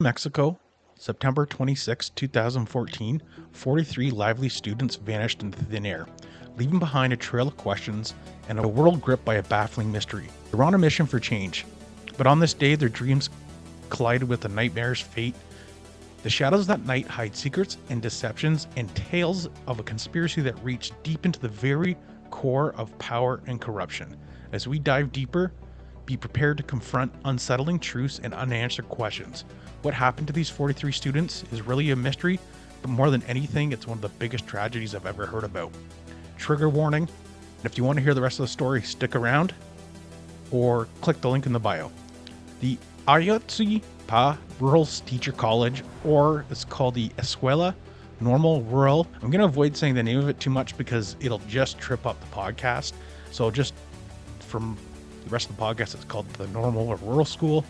Mexico, September 26, 2014, 43 lively students vanished into thin air, leaving behind a trail of questions and a world gripped by a baffling mystery. They were on a mission for change, but on this day their dreams collided with a nightmare's fate. The shadows of that night hide secrets and deceptions and tales of a conspiracy that reached deep into the very core of power and corruption. As we dive deeper, be prepared to confront unsettling truths and unanswered questions. What happened to these 43 students is really a mystery, but more than anything, it's one of the biggest tragedies I've ever heard about. Trigger warning, and if you want to hear the rest of the story, stick around or click the link in the bio. The Ayotzipa Rural Teacher College, or it's called the Escuela Normal Rural. I'm going to avoid saying the name of it too much because it'll just trip up the podcast. So just from the rest of the podcast, it's called the Normal or Rural School.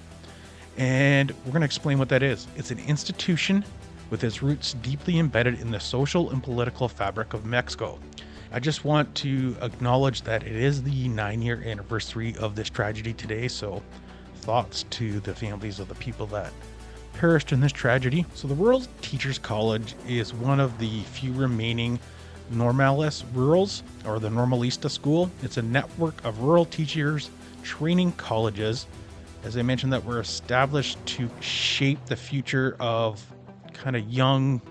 And we're going to explain what that is. It's an institution with its roots deeply embedded in the social and political fabric of Mexico. I just want to acknowledge that it is the 9-year anniversary of this tragedy today. So thoughts to the families of the people that perished in this tragedy. So the Rural Teachers College is one of the few remaining Normales Rurals, or the Normalista School. It's a network of rural teachers training colleges, as I mentioned, that were established to shape the future of kind of young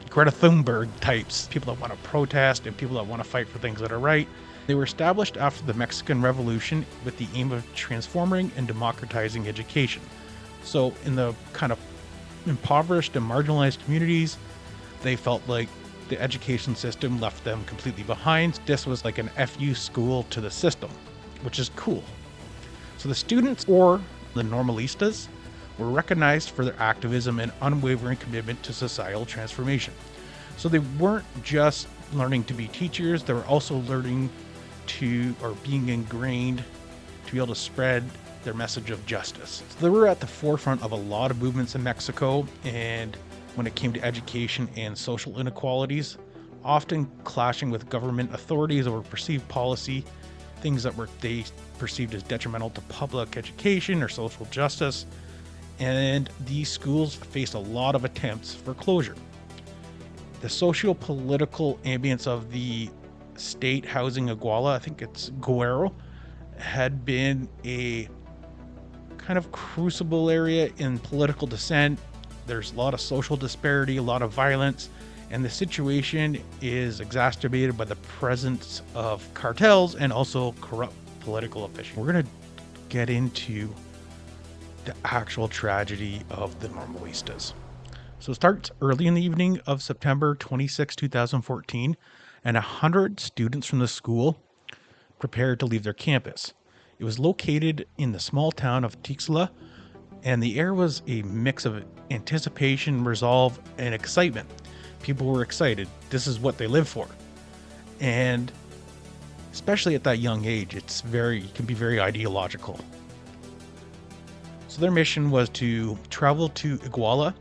Greta Thunberg types, people that want to protest and people that want to fight for things that are right. They were established after the Mexican Revolution with the aim of transforming and democratizing education. So in the kind of impoverished and marginalized communities, they felt like the education system left them completely behind. This was like an FU school to the system, which is cool. So the students, or the Normalistas, were recognized for their activism and unwavering commitment to societal transformation. So they weren't just learning to be teachers, they were also learning to, or being ingrained to be able to spread their message of justice. So they were at the forefront of a lot of movements in Mexico, and when it came to education and social inequalities, often clashing with government authorities over perceived policy, things that were they perceived as detrimental to public education or social justice. And these schools faced a lot of attempts for closure. The socio-political ambience of the state housing Iguala, I think it's Guerrero, had been a kind of crucible area in political dissent. There's a lot of social disparity, a lot of violence, and the situation is exacerbated by the presence of cartels and also corrupt political officials. We're going to get into the actual tragedy of the Normalistas. So it starts early in the evening of September 26, 2014, and 100 students from the school prepared to leave their campus. It was located in the small town of Tixla, and the air was a mix of anticipation, resolve, and excitement. People were excited. This is what they live for. And especially at that young age, it can be very ideological. So their mission was to travel to Iguala,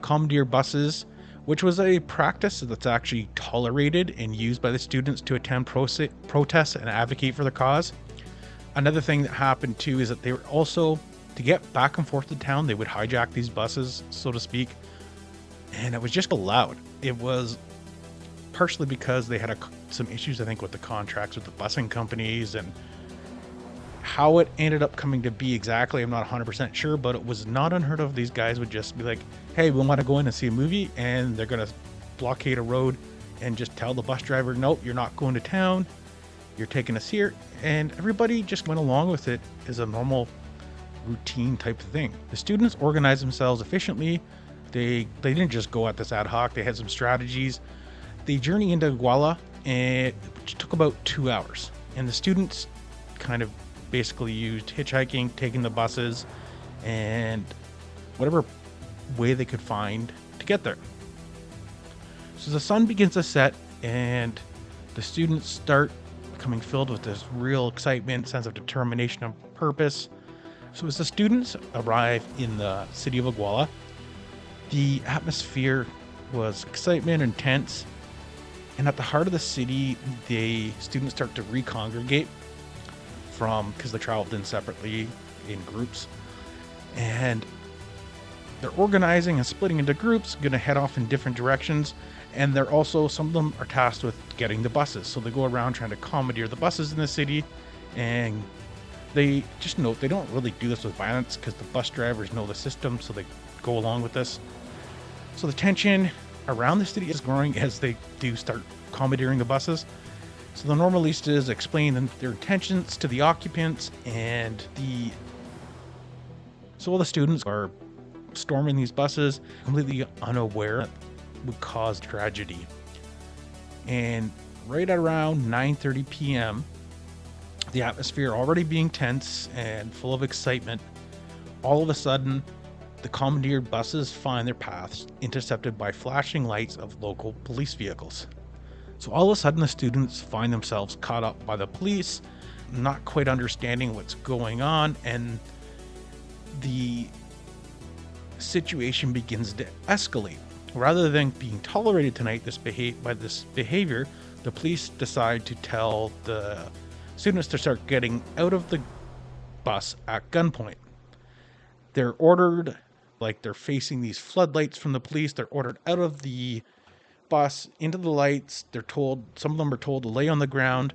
commandeer buses, which was a practice that's actually tolerated and used by the students to attend protests and advocate for the cause. Another thing that happened too is that they were also, to get back and forth to town, they would hijack these buses, so to speak, and it was just allowed. It was partially because they had some issues, I think, with the contracts with the busing companies, and how it ended up coming to be exactly, I'm not 100% sure, but it was not unheard of. These guys would just be like, hey, we want to go in and see a movie, and they're going to blockade a road and just tell the bus driver, nope, you're not going to town, you're taking us here. And everybody just went along with it as a normal routine type of thing. The students organized themselves efficiently. They didn't just go at this ad hoc. They had some strategies. They journeyed into Iguala, and it took about 2 hours. And the students kind of basically used hitchhiking, taking the buses, and whatever way they could find to get there. So the sun begins to set, and the students start becoming filled with this real excitement, sense of determination and purpose. So as the students arrive in the city of Iguala, the atmosphere was excitement, intense, and at the heart of the city, the students start to recongregate because they traveled in separately in groups. And They're organizing and splitting into groups, going to head off in different directions. And they're also, some of them are tasked with getting the buses. So they go around trying to commandeer the buses in the city. And they just note they don't really do this with violence because the bus drivers know the system. So they go along with this. So the tension around the city is growing as they do start commandeering the buses. So the normalistas explain their intentions to the occupants, and all the students are storming these buses, completely unaware that would cause tragedy. And right at around 9:30 p.m., the atmosphere already being tense and full of excitement, all of a sudden, the commandeered buses find their paths intercepted by flashing lights of local police vehicles. So all of a sudden, the students find themselves caught up by the police, not quite understanding what's going on, and the situation begins to escalate. Rather than being tolerated tonight, this behavior, the police decide to tell the students to start getting out of the bus at gunpoint. They're ordered, like they're facing these floodlights from the police. They're ordered out of the bus into the lights. They're told, some of them are told to lay on the ground.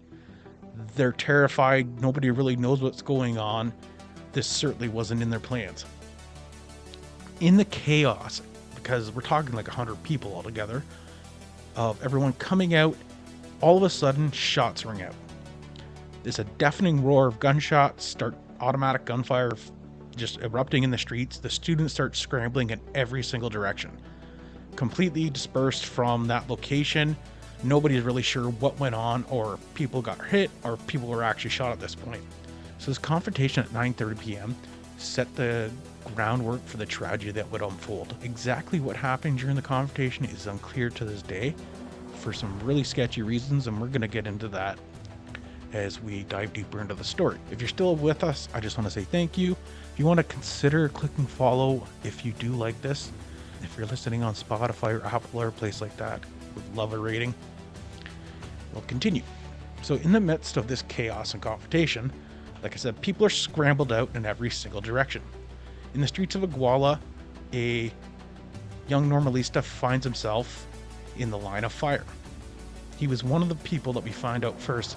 They're terrified. Nobody really knows what's going on. This certainly wasn't in their plans. In the chaos, because we're talking like 100 people altogether, of everyone coming out, all of a sudden shots ring out. There's a deafening roar of gunshots, start automatic gunfire just erupting in the streets. The students start scrambling in every single direction. Completely dispersed from that location. Nobody's really sure what went on, or people got hit, or people were actually shot at this point. So this confrontation at 9:30 p.m. set the groundwork for the tragedy that would unfold. Exactly what happened during the confrontation is unclear to this day for some really sketchy reasons, and we're going to get into that as we dive deeper into the story. If you're still with us, I just want to say thank you. If you want to consider clicking follow if you do like this, if you're listening on Spotify or Apple or a place like that, would love a rating. We'll continue. So in the midst of this chaos and confrontation, like I said, people are scrambled out in every single direction. In the streets of Iguala, a young normalista finds himself in the line of fire. He was one of the people that we find out first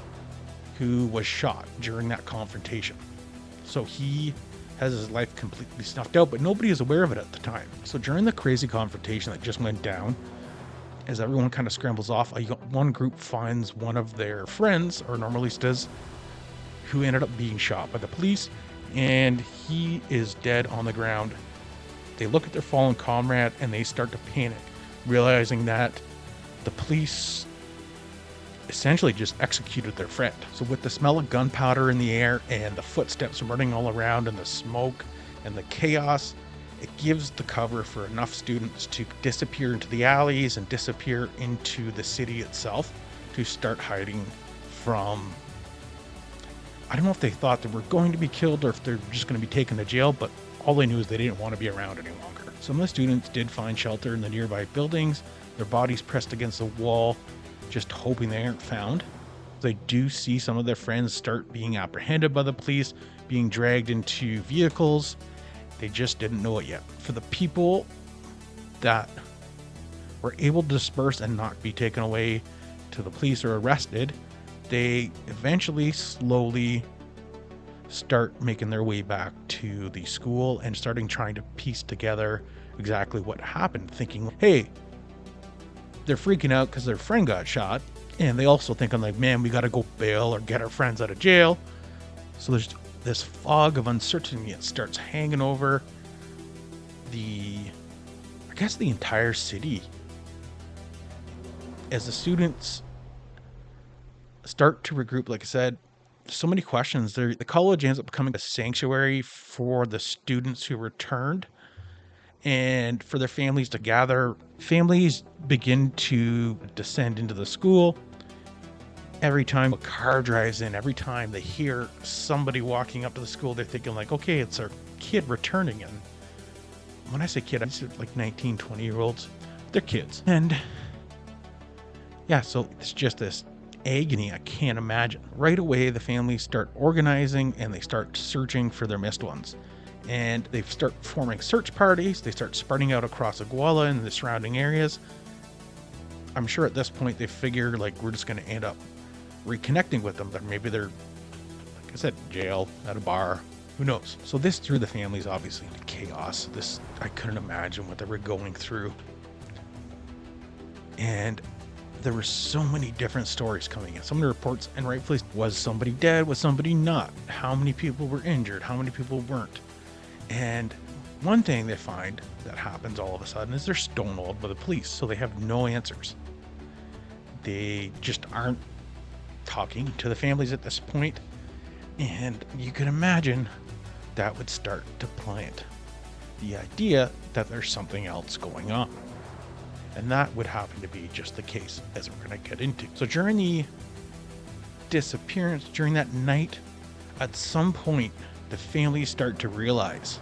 who was shot during that confrontation. So he has his life completely snuffed out, but nobody is aware of it at the time. So during the crazy confrontation that just went down, as everyone kind of scrambles off, one group finds one of their friends, or normalistas, who ended up being shot by the police, and he is dead on the ground. They look at their fallen comrade and they start to panic, realizing that the police essentially just executed their friend. So with the smell of gunpowder in the air and the footsteps running all around and the smoke and the chaos, it gives the cover for enough students to disappear into the alleys and disappear into the city itself to start hiding from, I don't know if they thought they were going to be killed or if they're just going to be taken to jail, but all they knew is they didn't want to be around any longer. Some of the students did find shelter in the nearby buildings, their bodies pressed against the wall, just hoping they aren't found. They do see some of their friends start being apprehended by the police, being dragged into vehicles. They just didn't know it yet. For the people that were able to disperse and not be taken away to the police or arrested, they eventually slowly start making their way back to the school and trying to piece together exactly what happened, thinking, hey, they're freaking out because their friend got shot, and they also think, I'm like, man, we got to go bail or get our friends out of jail. So there's this fog of uncertainty that starts hanging over the entire city as the students start to regroup. Like I said, so many questions. The college ends up becoming a sanctuary for the students who returned and for their families to gather. Families begin to descend into the school. Every time a car drives in, every time they hear somebody walking up to the school, they're thinking like, okay, it's our kid returning. And when I say kid, I say like 19, 20-year-olds. They're kids. And yeah, so it's just this agony I can't imagine. Right away, the families start organizing and they start searching for their missed ones. And they start forming search parties. They start spreading out across Iguala and the surrounding areas. I'm sure at this point they figure, like, we're just going to end up reconnecting with them. But maybe they're, like I said, jail, at a bar. Who knows? So this threw the families obviously into chaos. I couldn't imagine what they were going through. And there were so many different stories coming in. Some of the reports, and rightfully, was somebody dead? Was somebody not? How many people were injured? How many people weren't? And one thing they find that happens all of a sudden is they're stonewalled by the police, so they have no answers. They just aren't talking to the families at this point, and you can imagine that would start to plant the idea that there's something else going on. And that would happen to be just the case, as we're going to get into. So during the disappearance, during that night, at some point, the families start to realize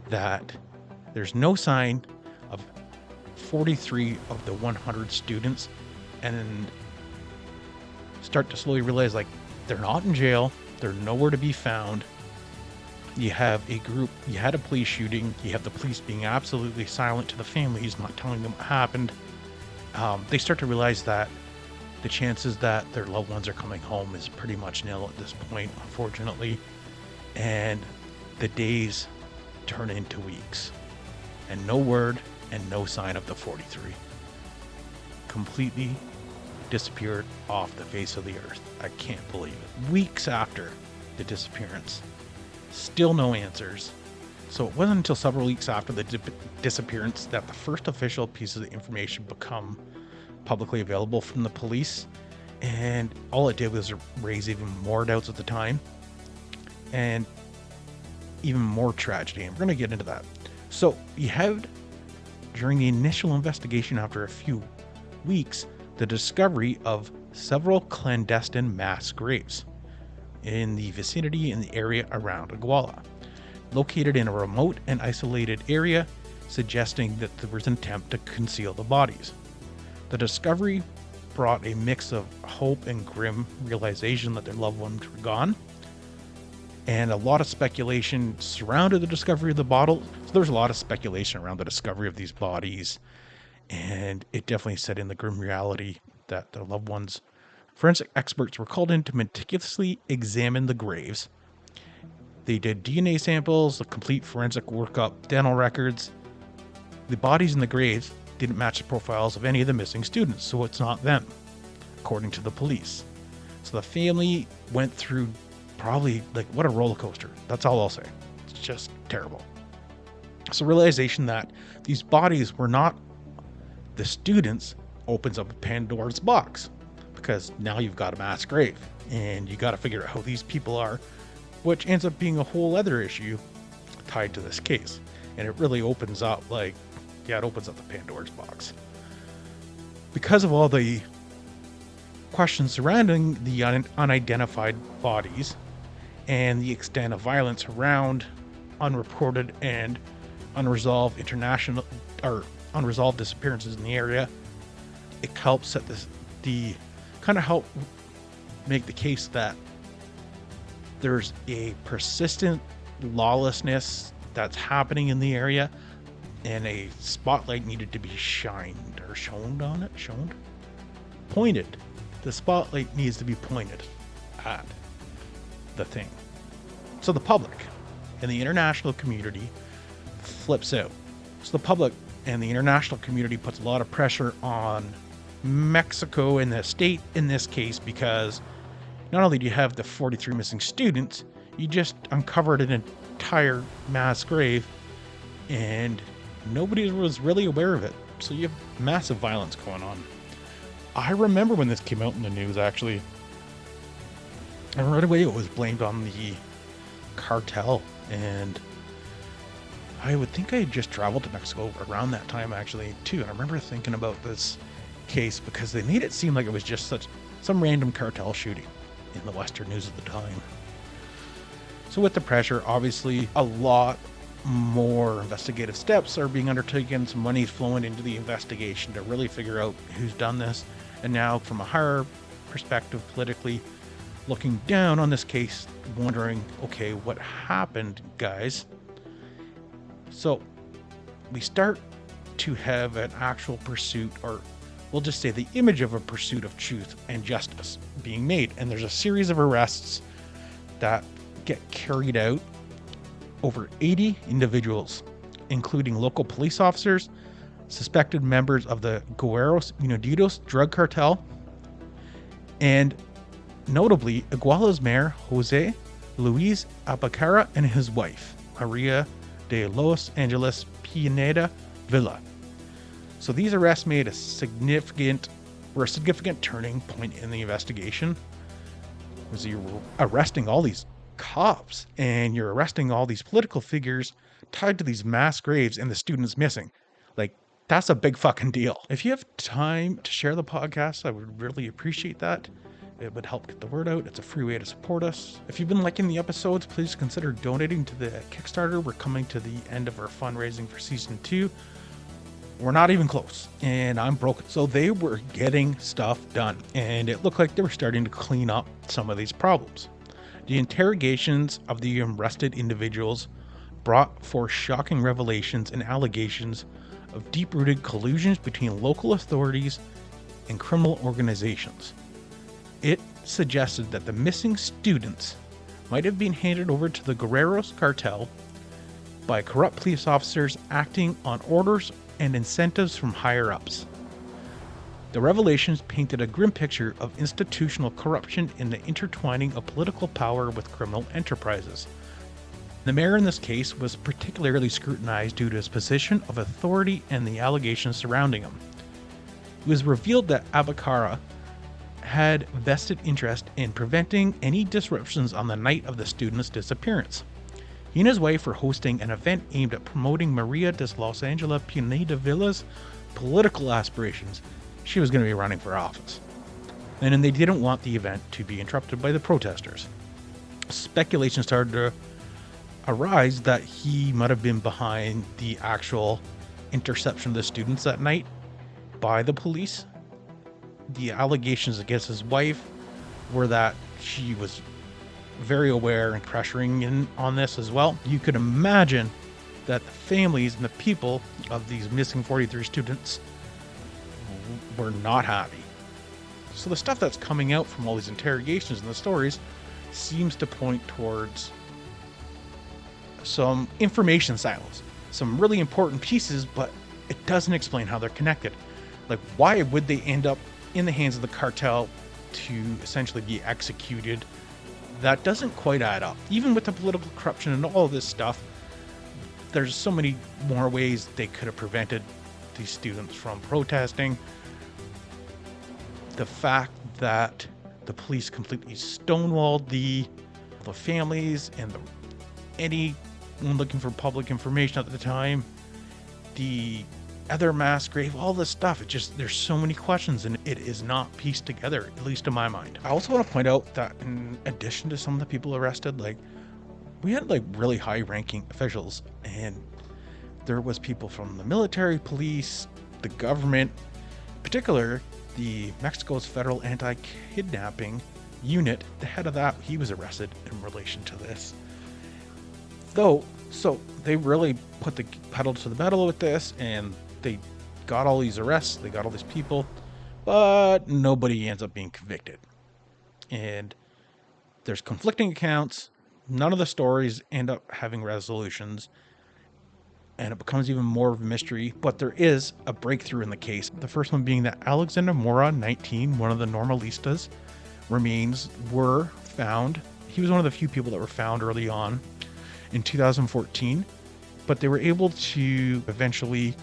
that there's no sign of 43 of the 100 students, and start to slowly realize, like, they're not in jail, they're nowhere to be found. You have a police shooting, you have the police being absolutely silent to the families, not telling them what happened. They start to realize that the chances that their loved ones are coming home is pretty much nil at this point, unfortunately. And the days turn into weeks, and no word and no sign of the 43. Completely disappeared off the face of the earth. I can't believe it. Weeks after the disappearance, still no answers. So it wasn't until several weeks after the disappearance that the first official pieces of information become publicly available from the police. And all it did was raise even more doubts at the time, and even more tragedy. And we're going to get into that. So you had, during the initial investigation after a few weeks, the discovery of several clandestine mass graves in the vicinity in the area around Iguala, located in a remote and isolated area, suggesting that there was an attempt to conceal the bodies. The discovery brought a mix of hope and grim realization that their loved ones were gone, and a lot of speculation surrounded the discovery of the bottle. So there was a lot of speculation around the discovery of these bodies, and it definitely set in the grim reality that their loved ones. Forensic experts were called in to meticulously examine the graves. They did DNA samples, a complete forensic workup, dental records. The bodies in the graves didn't match the profiles of any of the missing students, so it's not them, according to the police. So the family went through probably, like, what a roller coaster. That's all I'll say. It's just terrible. So realization that these bodies were not the students opens up a Pandora's box, because now you've got a mass grave and you got to figure out how these people are, which ends up being a whole other issue tied to this case. And it really opens up, it opens up the Pandora's box. Because of all the questions surrounding the unidentified bodies and the extent of violence around unreported and unresolved unresolved disappearances in the area, it helps set help make the case that there's a persistent lawlessness that's happening in the area, and a spotlight needed to be pointed. The spotlight needs to be pointed at the thing. So the public and the international community flips out. So the public and the international community puts a lot of pressure on Mexico and the state in this case, because not only do you have the 43 missing students, you just uncovered an entire mass grave and nobody was really aware of it. So you have massive violence going on. I remember when this came out in the news, actually, and right away it was blamed on the cartel, and I would think I had just traveled to Mexico around that time, actually, too. I remember thinking about this case because they made it seem like it was just some random cartel shooting in the Western news at the time. So with the pressure, obviously, a lot more investigative steps are being undertaken. Some money is flowing into the investigation to really figure out who's done this. And now, from a higher perspective, politically, looking down on this case, wondering, okay, what happened, guys? So we start to have an actual pursuit, or we'll just say the image of a pursuit of truth and justice being made. And there's a series of arrests that get carried out. Over 80 individuals, including local police officers, suspected members of the Guerrero drug cartel, and notably Iguala's mayor Jose Luis Abacara and his wife Maria de Los Angeles Pineda Villa. So these arrests made a significant turning point in the investigation. Was you're arresting all these cops and you're arresting all these political figures tied to these mass graves and the students missing. Like, that's a big fucking deal. If you have time to share the podcast, I would really appreciate that. It would help get the word out. It's a free way to support us. If you've been liking the episodes, please consider donating to the Kickstarter. We're coming to the end of our fundraising for season 2. We're not even close, and I'm broken. So they were getting stuff done, and it looked like they were starting to clean up some of these problems. The interrogations of the arrested individuals brought forth shocking revelations and allegations of deep-rooted collusions between local authorities and criminal organizations. It suggested that the missing students might have been handed over to the Guerrero's cartel by corrupt police officers acting on orders and incentives from higher-ups. The revelations painted a grim picture of institutional corruption in the intertwining of political power with criminal enterprises. The mayor in this case was particularly scrutinized due to his position of authority and the allegations surrounding him. It was revealed that Abacara had vested interest in preventing any disruptions on the night of the student's disappearance. He and his wife were hosting an event aimed at promoting Maria de Los Angeles Pineda Villa's political aspirations. She was going to be running for office. And they didn't want the event to be interrupted by the protesters. Speculation started to arise that he might have been behind the actual interception of the students that night by the police. The allegations against his wife were that she was very aware and pressuring in on this as well. You could imagine that the families and the people of these missing 43 students were not happy. So the stuff that's coming out from all these interrogations and the stories seems to point towards some information silos, some really important pieces, but it doesn't explain how they're connected. Like, why would they end up in the hands of the cartel to essentially be executed? That doesn't quite add up. Even with the political corruption and all this stuff, there's so many more ways they could have prevented these students from protesting. The fact that the police completely stonewalled the families and anyone looking for public information at the time, the other mass grave, all this stuff, there's so many questions and it is not pieced together, at least in my mind. I also want to point out that in addition to some of the people arrested, we had really high ranking officials, and there was people from the military, police, the government, in particular the Mexico's federal anti-kidnapping unit. The head of that, he was arrested in relation to this. So they really put the pedal to the metal with this, and they got all these arrests, they got all these people, but nobody ends up being convicted. And there's conflicting accounts. None of the stories end up having resolutions, and it becomes even more of a mystery, but there is a breakthrough in the case. The first one being that Alexander Mora, 19, one of the normalistas' remains were found. He was one of the few people that were found early on in 2014, but they were able to eventually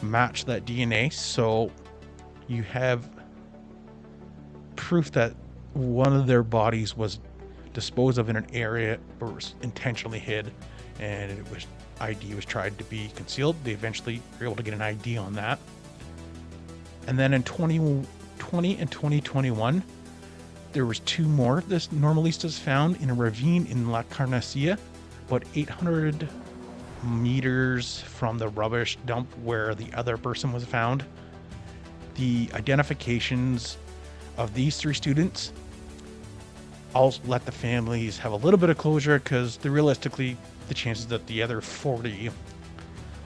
match that DNA. So you have proof that one of their bodies was disposed of in an area or was intentionally hid, and ID was tried to be concealed. They eventually were able to get an ID on that. And then in 2020 and 2021, there was 2 more of this normalistas found in a ravine in La Carnacia, about 800 meters from the rubbish dump where the other person was found. The identifications of these 3 students, I'll let the families have a little bit of closure, because realistically the chances that the other 40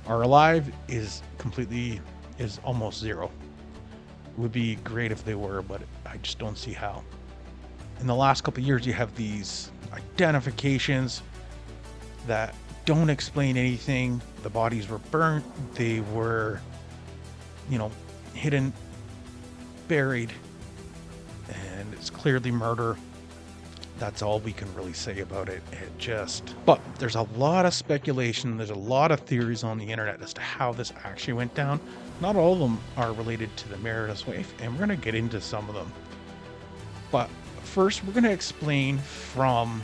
are alive is almost zero. It would be great if they were, but I just don't see how. In the last couple of years, you have these identifications that don't explain anything. The bodies were burnt, they were, hidden, buried, and it's clearly murder. That's all we can really say about it. But there's a lot of speculation, there's a lot of theories on the internet as to how this actually went down. Not all of them are related to the mayor and his wife, and we're going to get into some of them. But first, we're going to explain from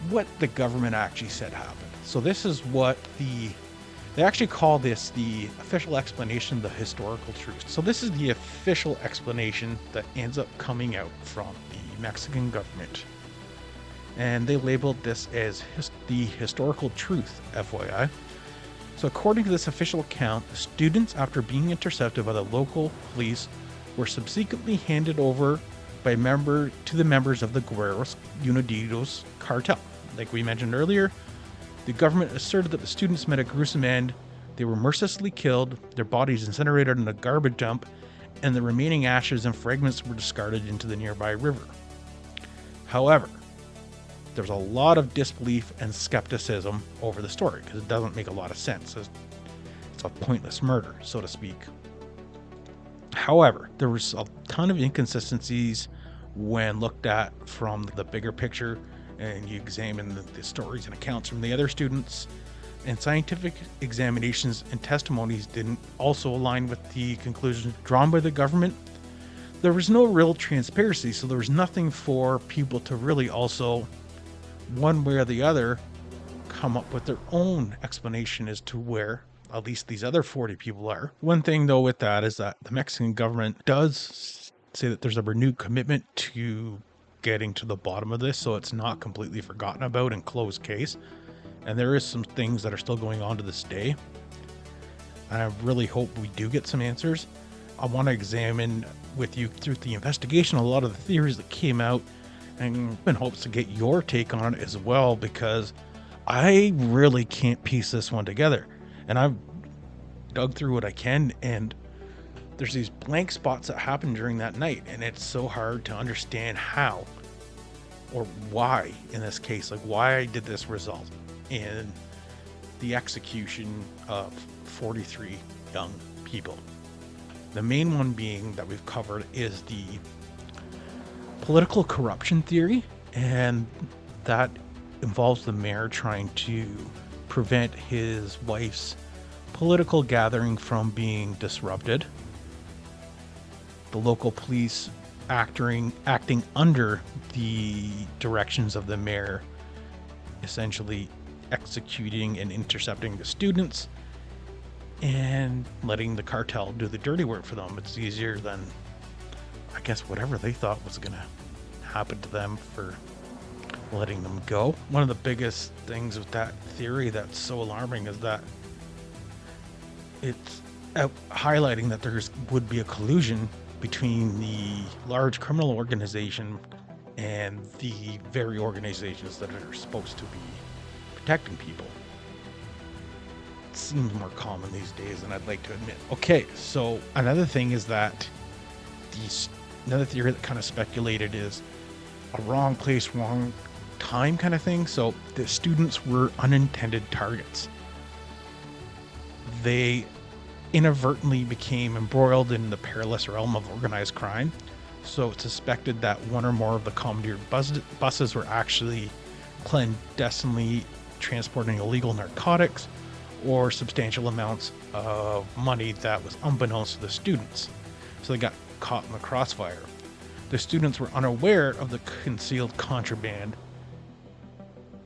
what the government actually said happened. So this is what they actually call this the official explanation of the historical truth. So this is the official explanation that ends up coming out from the Mexican government. And they labeled this as the historical truth, FYI. So according to this official account, students, after being intercepted by the local police, were subsequently handed over to the members of the Guerrero Unidos cartel. Like we mentioned earlier, the government asserted that the students met a gruesome end. They were mercilessly killed, their bodies incinerated in a garbage dump, and the remaining ashes and fragments were discarded into the nearby river. However, there's a lot of disbelief and skepticism over the story because it doesn't make a lot of sense. It's a pointless murder, so to speak. However, there was a ton of inconsistencies when looked at from the bigger picture, and you examine the stories and accounts from the other students, and scientific examinations and testimonies didn't also align with the conclusions drawn by the government. There was no real transparency, so there was nothing for people to really also, one way or the other, come up with their own explanation as to where at least these other 40 people are. One thing though with that is that the Mexican government does say that there's a renewed commitment to getting to the bottom of this, so it's not completely forgotten about and closed case. And there is some things that are still going on to this day. And I really hope we do get some answers. I want to examine with you through the investigation a lot of the theories that came out, and in hopes to get your take on it as well, because I really can't piece this one together. And I've dug through what I can, and there's these blank spots that happened during that night, and it's so hard to understand how or why in this case, like why did this result in the execution of 43 young people. The main one being that we've covered is the political corruption theory, and that involves the mayor trying to prevent his wife's political gathering from being disrupted. The local police acting under the directions of the mayor, essentially executing and intercepting the students and letting the cartel do the dirty work for them. It's easier than, I guess, whatever they thought was going to happen to them for letting them go. One of the biggest things with that theory that's so alarming is that it's highlighting that there would be a collusion between the large criminal organization and the very organizations that are supposed to be protecting people. It seems more common these days than I'd like to admit. Okay, so another thing is that another theory that kind of speculated is a wrong place, wrong time kind of thing. So the students were unintended targets. They inadvertently became embroiled in the perilous realm of organized crime. So it's suspected that one or more of the commandeered buses were actually clandestinely transporting illegal narcotics or substantial amounts of money that was unbeknownst to the students. So they got caught in the crossfire. The students were unaware of the concealed contraband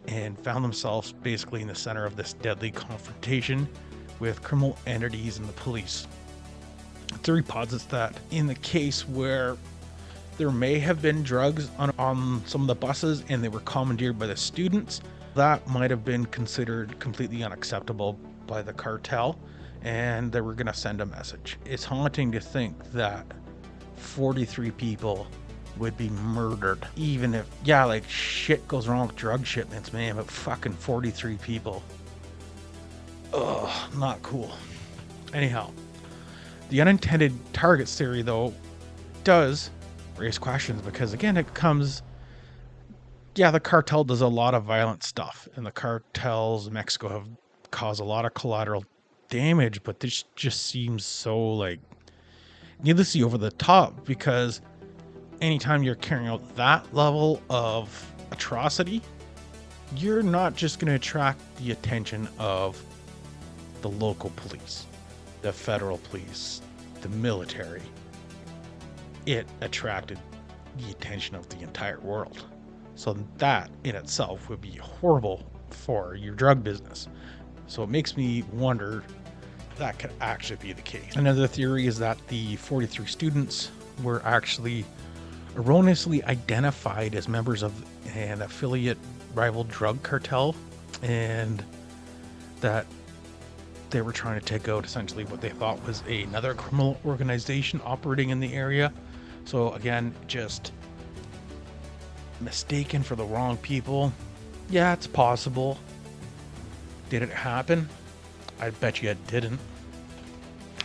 and found themselves basically in the center of this deadly confrontation with criminal entities and the police. The theory posits that in the case where there may have been drugs on some of the buses and they were commandeered by the students, that might have been considered completely unacceptable by the cartel, and they were going to send a message. It's haunting to think that 43 people would be murdered, even if, like shit goes wrong with drug shipments, man, but fucking 43 people. Ugh, not cool. Anyhow, the unintended targets theory, though, does raise questions because, again, it comes... Yeah, the cartel does a lot of violent stuff, and the cartels in Mexico have caused a lot of collateral damage, but this just seems so, like, needlessly over the top, because anytime you're carrying out that level of atrocity, you're not just going to attract the attention of the local police, the federal police, the military. It attracted the attention of the entire world. So that in itself would be horrible for your drug business. So it makes me wonder if that could actually be the case. Another theory is that the 43 students were actually erroneously identified as members of an affiliate rival drug cartel, and that they were trying to take out essentially what they thought was another criminal organization operating in the area. So again, just mistaken for the wrong people. Yeah, it's possible. Did it happen? I bet you it didn't.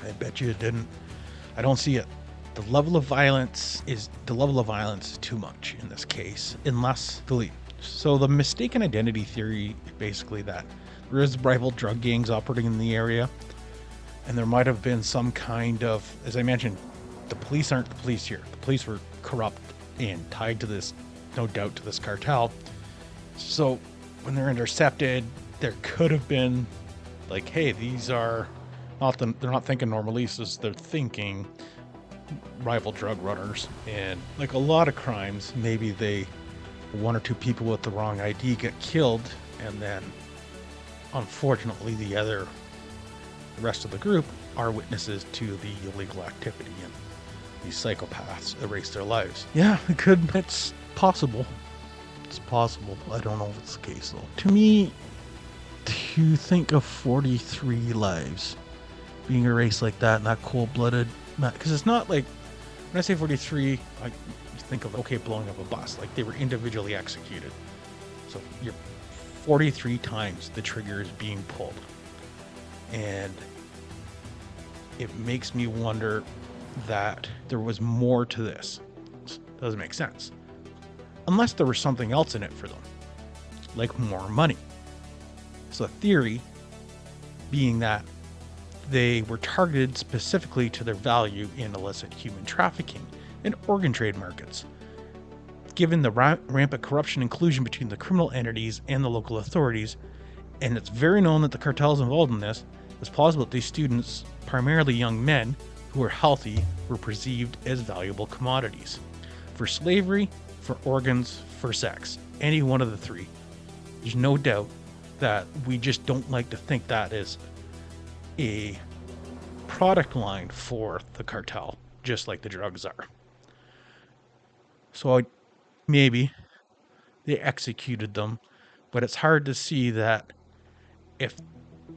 I don't see it. The level of violence is too much in this case, unless believed. So the mistaken identity theory is basically that there is rival drug gangs operating in the area, and there might have been some kind of, as I mentioned, the police aren't the police here. The police were corrupt and tied to this, no doubt, to this cartel. So when they're intercepted, there could have been like, hey, these are not they're not thinking normalistas, they're thinking rival drug runners. And like a lot of crimes, maybe one or two people with the wrong ID get killed, and then unfortunately the rest of the group are witnesses to the illegal activity, and these psychopaths erase their lives. Yeah, it's possible. It's possible, but I don't know if it's the case though. To me, to think of 43 lives being erased like that, and that cold-blooded, because it's not like, when I say 43, I think of, okay, blowing up a bus, like they were individually executed. So you're 43 times the trigger is being pulled, and it makes me wonder that there was more to this. Doesn't make sense unless there was something else in it for them, like more money. So the theory being that they were targeted specifically to their value in illicit human trafficking and organ trade markets. Given the rampant corruption and collusion between the criminal entities and the local authorities, and it's very known that the cartels involved in this, it's plausible that these students, primarily young men who were healthy, were perceived as valuable commodities. For slavery, for organs, for sex. Any one of the three. There's no doubt that we just don't like to think that is a product line for the cartel, just like the drugs are. So maybe they executed them, but it's hard to see that if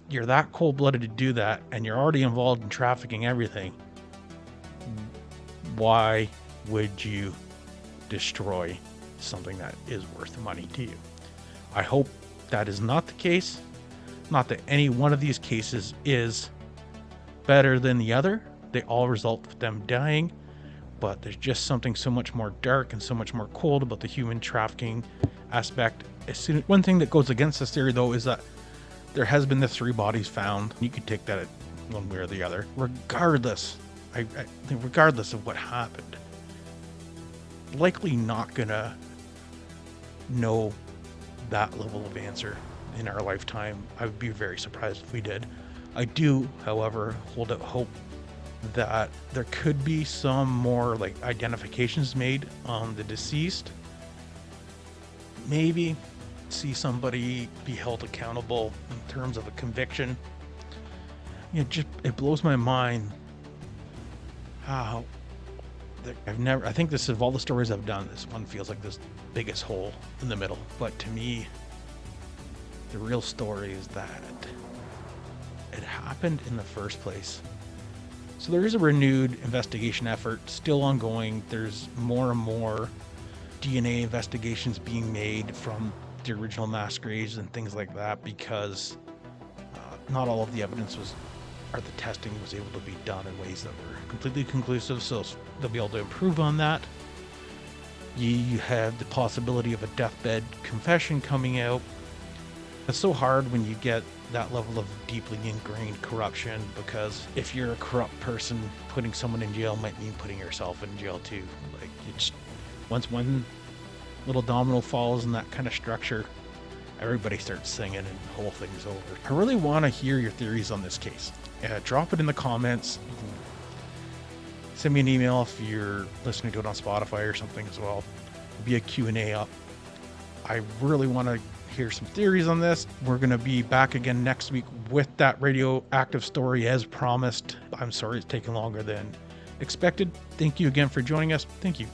you're that cold-blooded to do that and you're already involved in trafficking everything, why would you destroy something that is worth money to you? I hope that is not the case. Not that any one of these cases is better than the other. They all result with them dying, but there's just something so much more dark and so much more cold about the human trafficking aspect. One thing that goes against this theory, though, is that there has been the 3 bodies found. You could take that one way or the other. Regardless, I think regardless of what happened, likely not gonna know that level of answer in our lifetime. I would be very surprised if we did. I do, however, hold out hope that there could be some more like identifications made on the deceased. Maybe see somebody be held accountable in terms of a conviction. It blows my mind how I think this, of all the stories I've done, this one feels like this biggest hole in the middle. But to me, the real story is that it happened in the first place. So there is a renewed investigation effort still ongoing. There's more and more DNA investigations being made from the original mass graves and things like that, because not all of the evidence or the testing was able to be done in ways that were completely conclusive, so they'll be able to improve on that. You have the possibility of a deathbed confession coming out. It's so hard when you get that level of deeply ingrained corruption, because if you're a corrupt person, putting someone in jail might mean putting yourself in jail too. Like, it's once one little domino falls in that kind of structure, everybody starts singing and the whole thing's over. I really want to hear your theories on this case. Drop it in the comments. Send me an email if you're listening to it on Spotify or something as well. There'll be a Q&A up. I really want to hear some theories on this. We're going to be back again next week with that radioactive story as promised. I'm sorry it's taking longer than expected. Thank you again for joining us. Thank you.